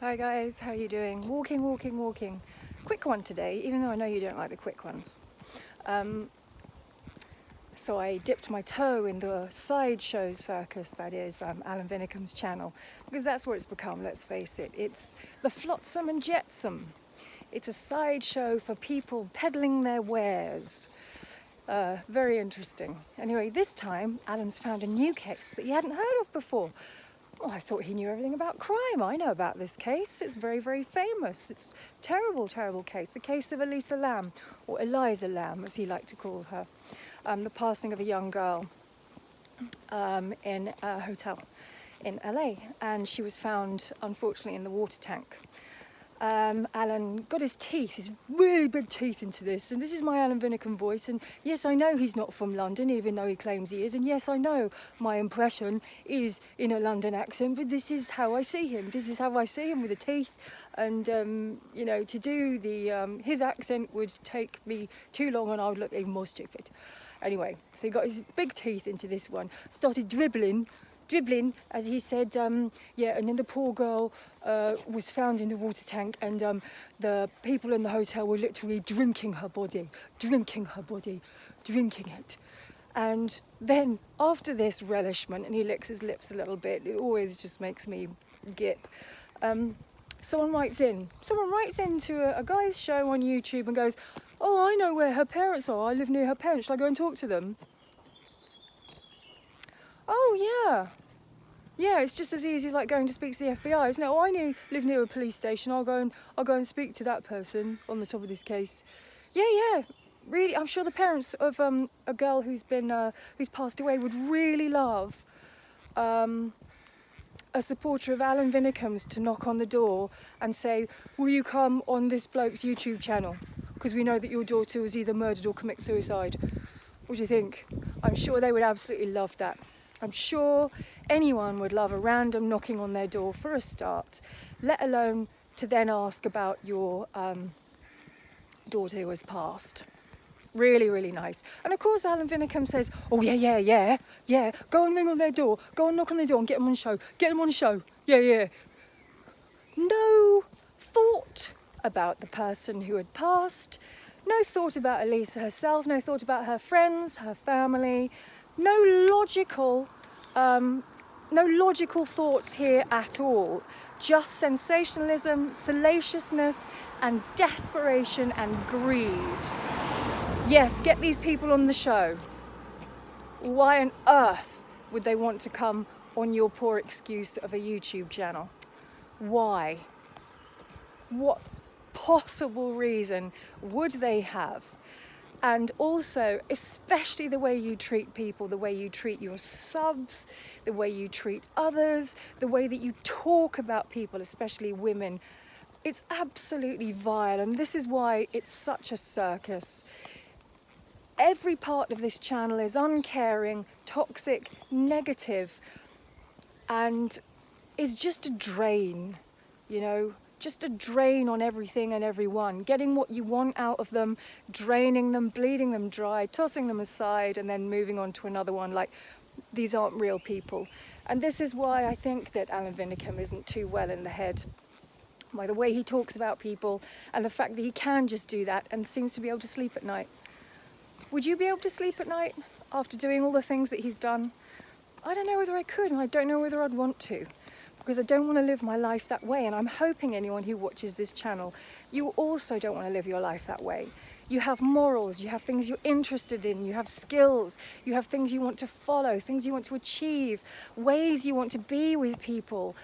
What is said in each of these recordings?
Hi guys, how are you doing? Walking. Quick one today, even though I know you don't like the quick ones. So I dipped my toe in the sideshow circus that is Alan Vinnicom's channel, because that's what it's become, let's face it. It's the flotsam and jetsam. It's a sideshow for people peddling their wares. Very interesting. Anyway, this time Alan's found a new case that he hadn't heard of before. Oh, I thought he knew everything about crime. I know about this case. It's very, very famous. It's a terrible, terrible case. The case of Elisa Lam, or Eliza Lam, as he liked to call her. The passing of a young girl in a hotel in LA. And she was found, unfortunately, in the water tank. Alan got his really big teeth into this, and this is my Alan Vinnicom voice, and yes, I know he's not from London, even though he claims he is, and yes, I know my impression is in a London accent, but this is how I see him. This is how I see him with the teeth, and you know, to do his accent would take me too long and I would look even more stupid. Anyway, so he got his big teeth into this one, started dribbling, as he said, yeah, and then the poor girl was found in the water tank, and the people in the hotel were literally drinking it. And then after this relishment, and he licks his lips a little bit, it always just makes me gip. Someone writes into a guy's show on YouTube and goes, "Oh, I know where her parents are. I live near her parents. Shall I go and talk to them?" Oh yeah, it's just as easy as like going to speak to the FBI, isn't it? Oh, live near a police station. I'll go and speak to that person on the top of this case. Yeah, really. I'm sure the parents of a girl who's passed away would really love a supporter of Alan Vinnicom's to knock on the door and say, "Will you come on this bloke's YouTube channel? Because we know that your daughter was either murdered or commit suicide." What do you think? I'm sure they would absolutely love that. I'm sure anyone would love a random knocking on their door for a start, let alone to then ask about your daughter who has passed. Really, really nice. And of course Alan Vinnicom says, "Oh yeah, go and ring on their door, go and knock on their door and get them on show, yeah. No thought about the person who had passed, no thought about Elisa herself, no thought about her friends, her family, no logical thoughts here at all. Just sensationalism, salaciousness, and desperation and greed. Yes, get these people on the show. Why on earth would they want to come on your poor excuse of a YouTube channel? Why? What possible reason would they have? And also, especially the way you treat people, the way you treat your subs, the way you treat others, the way that you talk about people, especially women. It's absolutely vile, and this is why it's such a circus. Every part of this channel is uncaring, toxic, negative, and is just a drain, you know? Just a drain on everything and everyone, getting what you want out of them, draining them, bleeding them dry, tossing them aside, and then moving on to another one like these aren't real people. And this is why I think that Alan Vinnicom isn't too well in the head, by the way he talks about people and the fact that he can just do that and seems to be able to sleep at night. Would you be able to sleep at night after doing all the things that he's done? I don't know whether I could, and I don't know whether I'd want to, because I don't want to live my life that way, and I'm hoping anyone who watches this channel, you also don't want to live your life that way. You have morals, you have things you're interested in, you have skills, you have things you want to follow, things you want to achieve, ways you want to be with people.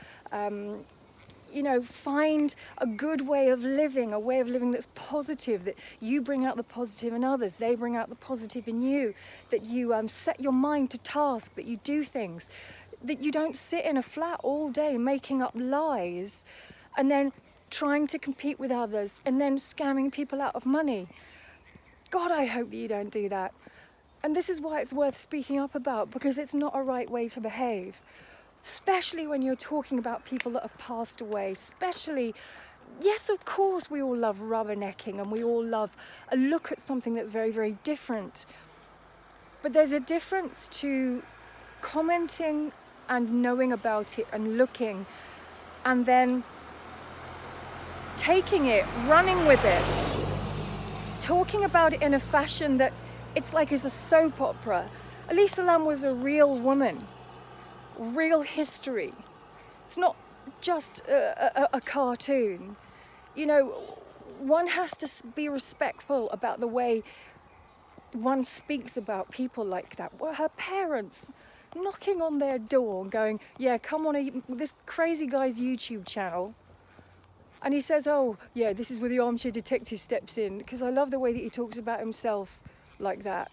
You know, find a good way of living, a way of living that's positive, that you bring out the positive in others, they bring out the positive in you, that you set your mind to task, that you do things, that you don't sit in a flat all day making up lies and then trying to compete with others and then scamming people out of money. God, I hope that you don't do that. And this is why it's worth speaking up about, because it's not a right way to behave. Especially when you're talking about people that have passed away, especially, yes, of course, we all love rubbernecking and we all love a look at something that's very, very different. But there's a difference to commenting and knowing about it and looking and then taking it, running with it, talking about it in a fashion that it's like it's a soap opera. Elisa Lam was a real woman, real history. It's not just a cartoon. You know, one has to be respectful about the way one speaks about people like that. Well, her parents knocking on their door going, yeah, come on this crazy guy's YouTube channel. And he says, oh, yeah, this is where the armchair detective steps in. Because I love the way that he talks about himself like that.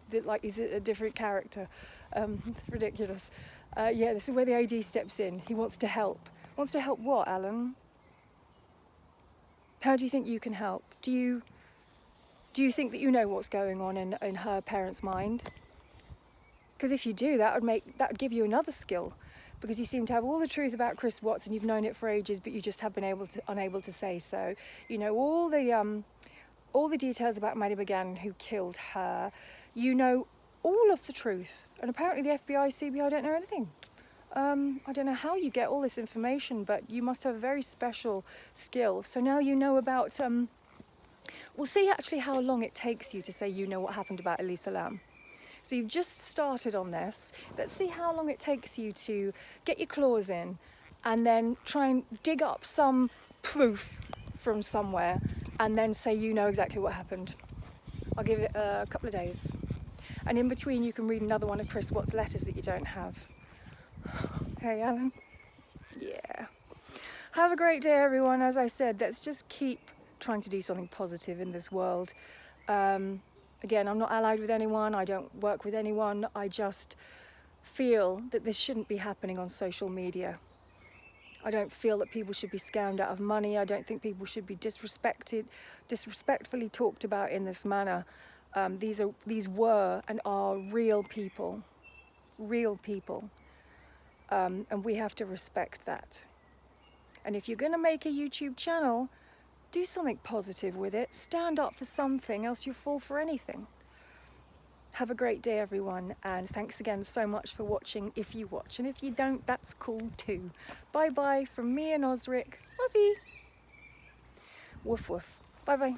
That like he's a different character. Ridiculous. Yeah, this is where the AD steps in. He wants to help. Wants to help what, Alan? How do you think you can help? Do you think that you know what's going on in her parents' mind? Because if you do, that would give you another skill. Because you seem to have all the truth about Chris Watts and you've known it for ages, but you just have been unable to say so. You know all the details about Maddie McGann who killed her. You know all of the truth. And apparently the FBI, CBI don't know anything. I don't know how you get all this information, but you must have a very special skill. So now you know about, we'll see actually how long it takes you to say you know what happened about Elisa Lam. So you've just started on this. Let's see how long it takes you to get your claws in and then try and dig up some proof from somewhere and then say you know exactly what happened. I'll give it a couple of days. And in between you can read another one of Chris Watts' letters that you don't have. Hey, Alan. Yeah. Have a great day, everyone. As I said, let's just keep trying to do something positive in this world. Again, I'm not allied with anyone. I don't work with anyone. I just feel that this shouldn't be happening on social media. I don't feel that people should be scammed out of money. I don't think people should be disrespectfully talked about in this manner. These were and are real people. Real people. And we have to respect that. And if you're going to make a YouTube channel, do something positive with it. Stand up for something, else you fall for anything. Have a great day, everyone. And thanks again so much for watching, if you watch. And if you don't, that's cool too. Bye-bye from me and Osric. Ozzy. Woof woof. Bye-bye.